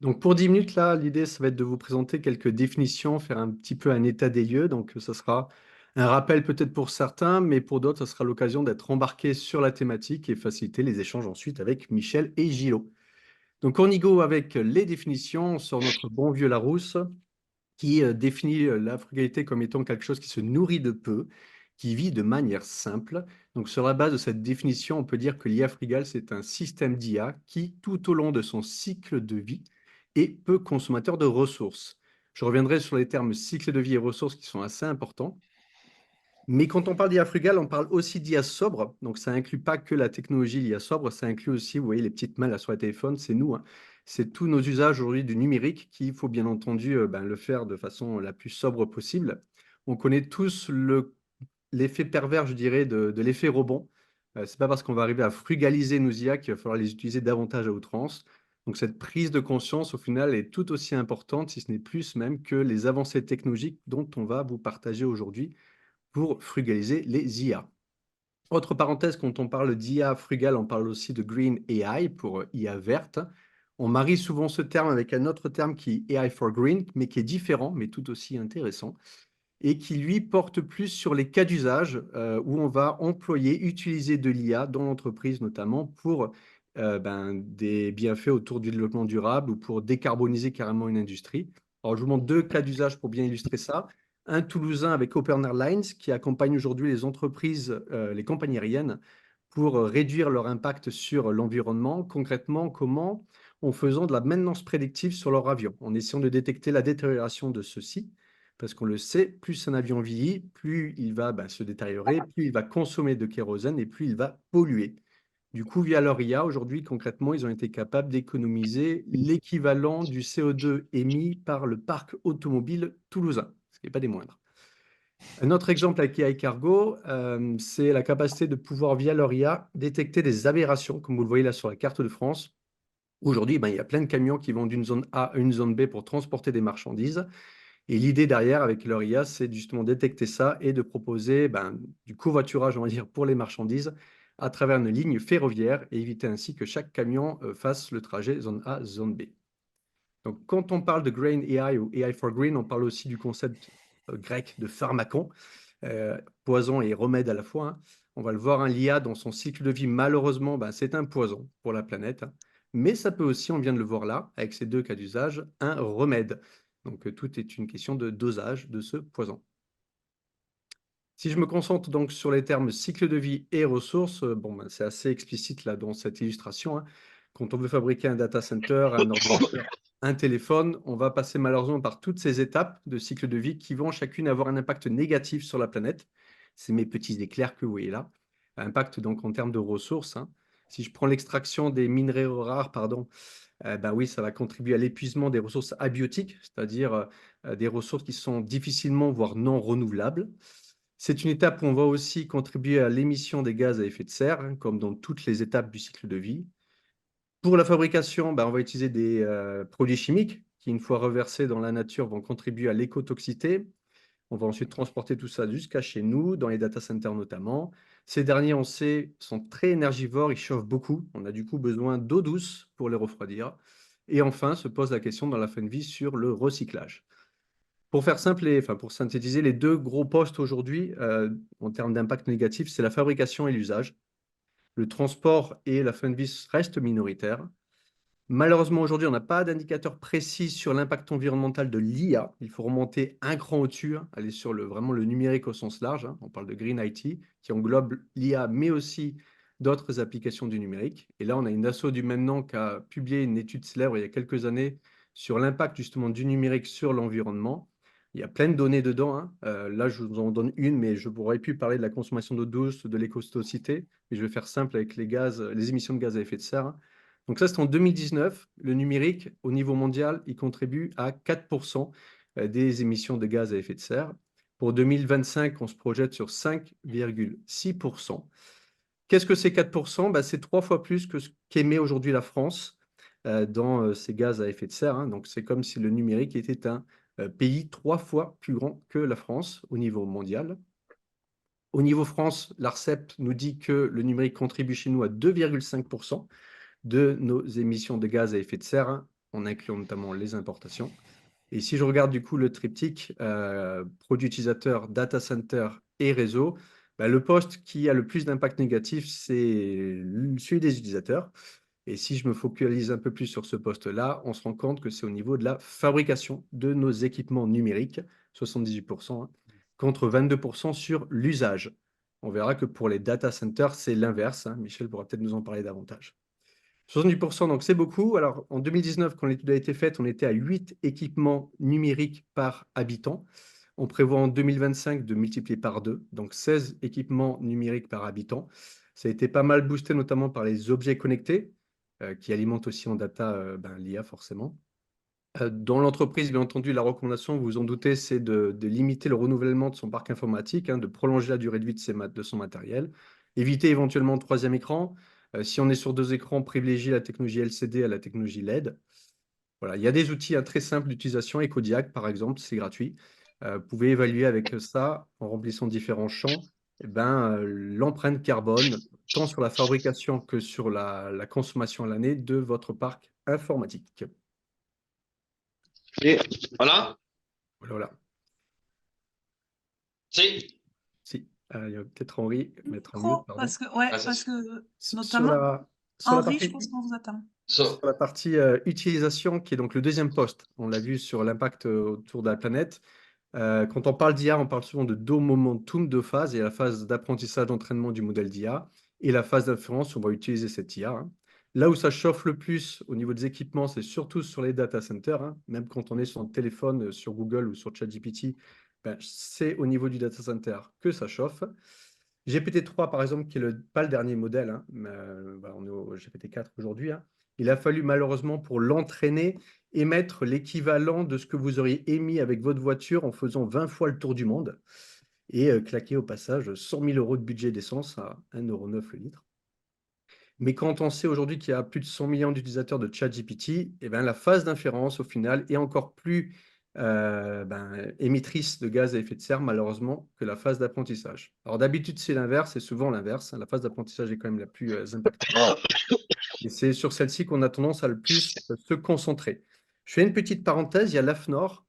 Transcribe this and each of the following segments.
Donc pour 10 minutes, là, l'idée, ça va être de vous présenter quelques définitions, faire un petit peu un état des lieux. Donc ça sera un rappel peut-être pour certains, mais pour d'autres, ça sera l'occasion d'être embarqué sur la thématique et faciliter les échanges ensuite avec Michel et Gilot. Donc on y go avec les définitions, on sort notre bon vieux Larousse qui définit la frugalité comme étant quelque chose qui se nourrit de peu, qui vit de manière simple. Donc sur la base de cette définition, on peut dire que l'IA frugale, c'est un système d'IA qui, tout au long de son cycle de vie, est peu consommateur de ressources. Je reviendrai sur les termes cycle de vie et ressources qui sont assez importants. Mais quand on parle d'IA frugale, on parle aussi d'IA sobre. Donc, ça inclut pas que la technologie l'IA sobre, ça inclut aussi, vous voyez, les petites mains là sur les téléphones, c'est nous, hein. C'est tous nos usages aujourd'hui du numérique qu'il faut bien entendu le faire de façon la plus sobre possible. On connaît tous l'effet pervers, je dirais, de l'effet rebond. C'est pas parce qu'on va arriver à frugaliser nos IA qu'il va falloir les utiliser davantage à outrance. Donc, cette prise de conscience, au final, est tout aussi importante, si ce n'est plus même, que les avancées technologiques dont on va vous partager aujourd'hui pour frugaliser les IA. Autre parenthèse, quand on parle d'IA frugale, on parle aussi de Green AI pour IA verte. On marie souvent ce terme avec un autre terme qui est AI for Green, mais qui est différent, mais tout aussi intéressant, et qui lui porte plus sur les cas d'usage où on va employer, utiliser de l'IA dans l'entreprise notamment pour des bienfaits autour du développement durable ou pour décarboniser carrément une industrie. Alors je vous montre deux cas d'usage pour bien illustrer ça. Un toulousain avec Open Airlines qui accompagne aujourd'hui les entreprises, les compagnies aériennes pour réduire leur impact sur l'environnement. Concrètement, comment? En faisant de la maintenance prédictive sur leur avion, en essayant de détecter la détérioration de ceux-ci parce qu'on le sait, plus un avion vieillit, plus il va se détériorer, plus il va consommer de kérosène et plus il va polluer. Du coup, via leur IA, aujourd'hui, concrètement, ils ont été capables d'économiser l'équivalent du CO2 émis par le parc automobile toulousain, ce qui n'est pas des moindres. Un autre exemple avec AI Cargo, c'est la capacité de pouvoir, via leur IA, détecter des aberrations, comme vous le voyez là sur la carte de France. Aujourd'hui, il y a plein de camions qui vont d'une zone A à une zone B pour transporter des marchandises. Et l'idée derrière, avec leur IA, c'est justement détecter ça et de proposer du covoiturage, on va dire, pour les marchandises à travers une ligne ferroviaire et éviter ainsi que chaque camion fasse le trajet zone A, zone B. Donc, quand on parle de Grain AI ou AI for Green, on parle aussi du concept grec de pharmacon, poison et remède à la fois, hein. On va le voir, hein, l'IA dans son cycle de vie, malheureusement, c'est un poison pour la planète, hein. Mais ça peut aussi, on vient de le voir là, avec ces deux cas d'usage, un remède. Donc, tout est une question de dosage de ce poison. Si je me concentre donc sur les termes cycle de vie et ressources, c'est assez explicite là dans cette illustration, hein. Quand on veut fabriquer un data center, un ordinateur, un téléphone, on va passer malheureusement par toutes ces étapes de cycle de vie qui vont chacune avoir un impact négatif sur la planète. C'est mes petits éclairs que vous voyez là. Impact donc en termes de ressources, hein. Si je prends l'extraction des minerais rares, pardon, oui, ça va contribuer à l'épuisement des ressources abiotiques, c'est-à-dire des ressources qui sont difficilement, voire non renouvelables. C'est une étape où on va aussi contribuer à l'émission des gaz à effet de serre, hein, comme dans toutes les étapes du cycle de vie. Pour la fabrication, on va utiliser des produits chimiques qui, une fois reversés dans la nature, vont contribuer à l'écotoxicité. On va ensuite transporter tout ça jusqu'à chez nous, dans les data centers notamment. Ces derniers, on sait, sont très énergivores, ils chauffent beaucoup. On a du coup besoin d'eau douce pour les refroidir. Et enfin, se pose la question dans la fin de vie sur le recyclage. Pour faire simple pour synthétiser, les deux gros postes aujourd'hui, en termes d'impact négatif, c'est la fabrication et l'usage. Le transport et la fin de vie restent minoritaires. Malheureusement, aujourd'hui, on n'a pas d'indicateur précis sur l'impact environnemental de l'IA. Il faut remonter un cran au-dessus, hein, aller sur vraiment le numérique au sens large, hein. On parle de Green IT, qui englobe l'IA, mais aussi d'autres applications du numérique. Et là, on a une asso du même nom qui a publié une étude célèbre il y a quelques années sur l'impact justement du numérique sur l'environnement. Il y a plein de données dedans, hein. Là, je vous en donne une, mais je pourrais plus parler de la consommation d'eau douce, de l'écostocité, mais je vais faire simple avec les gaz, les émissions de gaz à effet de serre, hein. Donc ça, c'est en 2019. Le numérique, au niveau mondial, il contribue à 4% des émissions de gaz à effet de serre. Pour 2025, on se projette sur 5,6%. Qu'est-ce que c'est 4%? C'est 3 fois plus que ce qu'émet aujourd'hui la France dans ces gaz à effet de serre, hein. Donc c'est comme si le numérique était un pays 3 fois plus grand que la France au niveau mondial. Au niveau France, l'ARCEP nous dit que le numérique contribue chez nous à 2,5% de nos émissions de gaz à effet de serre, hein. en incluant notamment les importations. Et si je regarde du coup le triptyque produit utilisateur, data center et réseau, bah, le poste qui a le plus d'impact négatif, c'est celui des utilisateurs. Et si je me focalise un peu plus sur ce poste-là, on se rend compte que c'est au niveau de la fabrication de nos équipements numériques, 78%, hein, contre 22% sur l'usage. On verra que pour les data centers, c'est l'inverse, hein. Michel pourra peut-être nous en parler davantage. 70%, donc c'est beaucoup. Alors, en 2019, quand l'étude a été faite, on était à 8 équipements numériques par habitant. On prévoit en 2025 de multiplier par 2, donc 16 équipements numériques par habitant. Ça a été pas mal boosté, notamment par les objets connectés, qui alimentent aussi en data l'IA, forcément. Dans l'entreprise, bien entendu, la recommandation, vous vous en doutez, c'est de limiter le renouvellement de son parc informatique, hein, de prolonger la durée de vie de son matériel, éviter éventuellement un troisième écran. Si on est sur 2 écrans, privilégier la technologie LCD à la technologie LED. Voilà, il y a des outils très simples d'utilisation, EcoDiac par exemple, c'est gratuit. Vous pouvez évaluer avec ça, en remplissant différents champs, l'empreinte carbone, tant sur la fabrication que sur la consommation à l'année de votre parc informatique. Et voilà. Voilà. Si. Si, il y a peut-être Henri, mettre en mute, Micro, pardon. parce que, ouais, Ah, ça, parce que Sur notamment, la Henri, je partie, pense qu'on vous attend. so, sur la partie utilisation, qui est donc le deuxième poste, on l'a vu sur l'impact autour de la planète. Quand on parle d'IA, on parle souvent de deux momentum, deux phases. Il y a la phase d'apprentissage, d'entraînement du modèle d'IA et la phase d'inférence où on va utiliser cette IA, hein. Là où ça chauffe le plus au niveau des équipements, c'est surtout sur les data centers, hein. Même quand on est sur un téléphone, sur Google ou sur ChatGPT, c'est au niveau du data center que ça chauffe. GPT-3, par exemple, qui est pas le dernier modèle, hein, mais, voilà, on est au GPT-4 aujourd'hui, hein. Il a fallu malheureusement pour l'entraîner émettre l'équivalent de ce que vous auriez émis avec votre voiture en faisant 20 fois le tour du monde et claquer au passage 100 000 euros de budget d'essence à 1,09 € le litre. Mais quand on sait aujourd'hui qu'il y a plus de 100 millions d'utilisateurs de ChatGPT, eh ben, la phase d'inférence, au final, est encore plus émettrice de gaz à effet de serre, malheureusement, que la phase d'apprentissage. Alors d'habitude, c'est l'inverse, c'est souvent l'inverse, hein. La phase d'apprentissage est quand même la plus impactante. Et c'est sur celle-ci qu'on a tendance à le plus se concentrer. Je fais une petite parenthèse, il y a l'AFNOR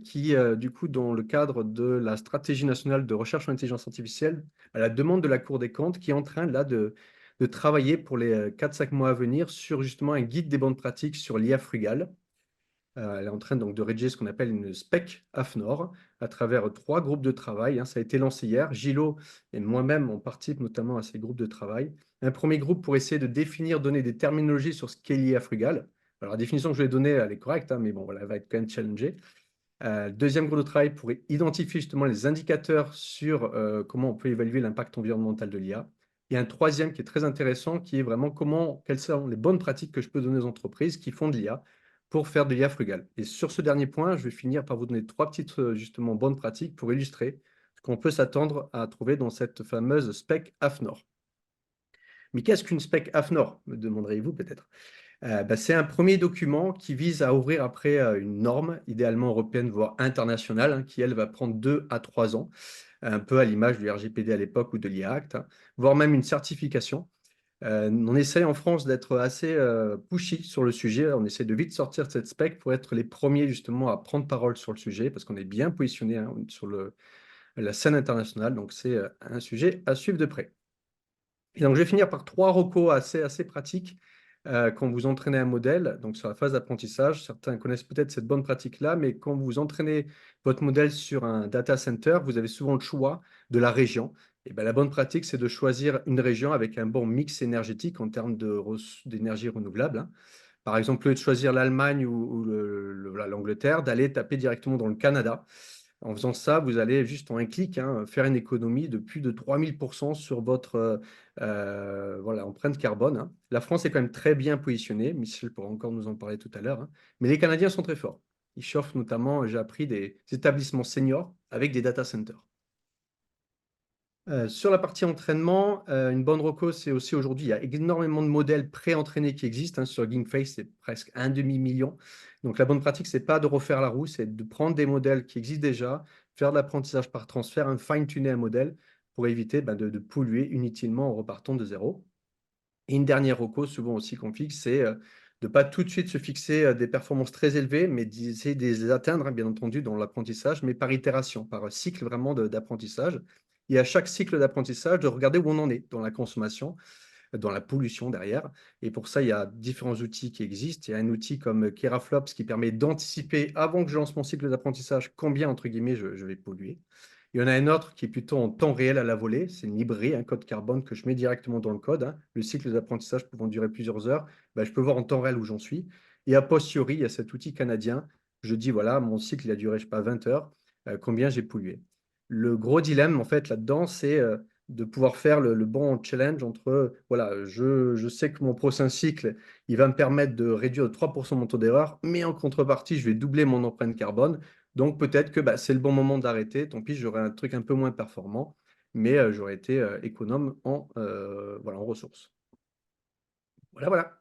qui, du coup, dans le cadre de la stratégie nationale de recherche en intelligence artificielle, à la demande de la Cour des comptes, qui est en train là de travailler pour les 4-5 mois à venir sur justement un guide des bonnes pratiques sur l'IA frugale. Elle est en train donc de rédiger ce qu'on appelle une spec AFNOR à travers 3 groupes de travail, hein. Ça a été lancé hier. Gilot et moi-même, on participe notamment à ces groupes de travail. Un premier groupe pour essayer de définir, donner des terminologies sur ce qu'est l'IA frugale. Alors, la définition que je vais donner, elle est correcte, hein, mais bon, voilà, elle va être quand même challengée. Deuxième groupe de travail pour identifier justement les indicateurs sur comment on peut évaluer l'impact environnemental de l'IA. Et un troisième qui est très intéressant, qui est vraiment quelles sont les bonnes pratiques que je peux donner aux entreprises qui font de l'IA pour faire de l'IA frugale. Et sur ce dernier point, je vais finir par vous donner 3 petites justement bonnes pratiques pour illustrer ce qu'on peut s'attendre à trouver dans cette fameuse spec AFNOR. Mais qu'est-ce qu'une spec AFNOR, me demanderez-vous peut-être? C'est un premier document qui vise à ouvrir après une norme, idéalement européenne, voire internationale, hein, qui, elle, va prendre 2 à 3 ans, un peu à l'image du RGPD à l'époque ou de l'IA Act, hein, voire même une certification. On essaye en France d'être assez pushy sur le sujet. On essaie de vite sortir de cette spec pour être les premiers justement à prendre parole sur le sujet, parce qu'on est bien positionné, hein, sur la scène internationale. Donc, c'est un sujet à suivre de près. Et donc, je vais finir par 3 recos assez pratiques quand vous entraînez un modèle, donc sur la phase d'apprentissage. Certains connaissent peut-être cette bonne pratique-là, mais quand vous entraînez votre modèle sur un data center, vous avez souvent le choix de la région. Et la bonne pratique, c'est de choisir une région avec un bon mix énergétique en termes d'énergie renouvelable, hein. Par exemple, au lieu de choisir l'Allemagne ou l'Angleterre, d'aller taper directement dans le Canada. En faisant ça, vous allez juste en un clic, hein, faire une économie de plus de 3000% sur votre empreinte carbone, hein. La France est quand même très bien positionnée. Michel pourra encore nous en parler tout à l'heure, hein. Mais les Canadiens sont très forts. Ils chauffent notamment, j'ai appris, des établissements seniors avec des data centers. Sur la partie entraînement, une bonne reco, c'est aussi aujourd'hui, il y a énormément de modèles pré-entraînés qui existent, hein. Sur GameFace, c'est presque 1,5 million. Donc la bonne pratique, c'est pas de refaire la roue, c'est de prendre des modèles qui existent déjà, faire de l'apprentissage par transfert, un fine-tuner un modèle pour éviter de polluer inutilement en repartant de zéro. Et une dernière reco, souvent aussi qu'on fixe, c'est de pas tout de suite se fixer des performances très élevées, mais d'essayer de les atteindre, hein, bien entendu, dans l'apprentissage, mais par itération, par cycle vraiment d'apprentissage. Et à chaque cycle d'apprentissage, de regarder où on en est dans la consommation, dans la pollution derrière. Et pour ça, il y a différents outils qui existent. Il y a un outil comme Keraflops qui permet d'anticiper, avant que je lance mon cycle d'apprentissage, combien, entre guillemets, je vais polluer. Il y en a un autre qui est plutôt en temps réel à la volée. C'est une librairie, un code carbone que je mets directement dans le code, hein. Le cycle d'apprentissage pouvant durer plusieurs heures, ben, je peux voir en temps réel où j'en suis. Et a posteriori, il y a cet outil canadien. Je dis, voilà, mon cycle il a duré, je sais pas, 20 heures. Combien j'ai pollué. Le gros dilemme, en fait, là-dedans, c'est de pouvoir faire le bon challenge entre, voilà, je sais que mon prochain cycle, il va me permettre de réduire de 3% mon taux d'erreur, mais en contrepartie, je vais doubler mon empreinte carbone. Donc peut-être que bah, c'est le bon moment d'arrêter. Tant pis, j'aurai un truc un peu moins performant, mais j'aurais été économe en, voilà, en ressources. Voilà, voilà.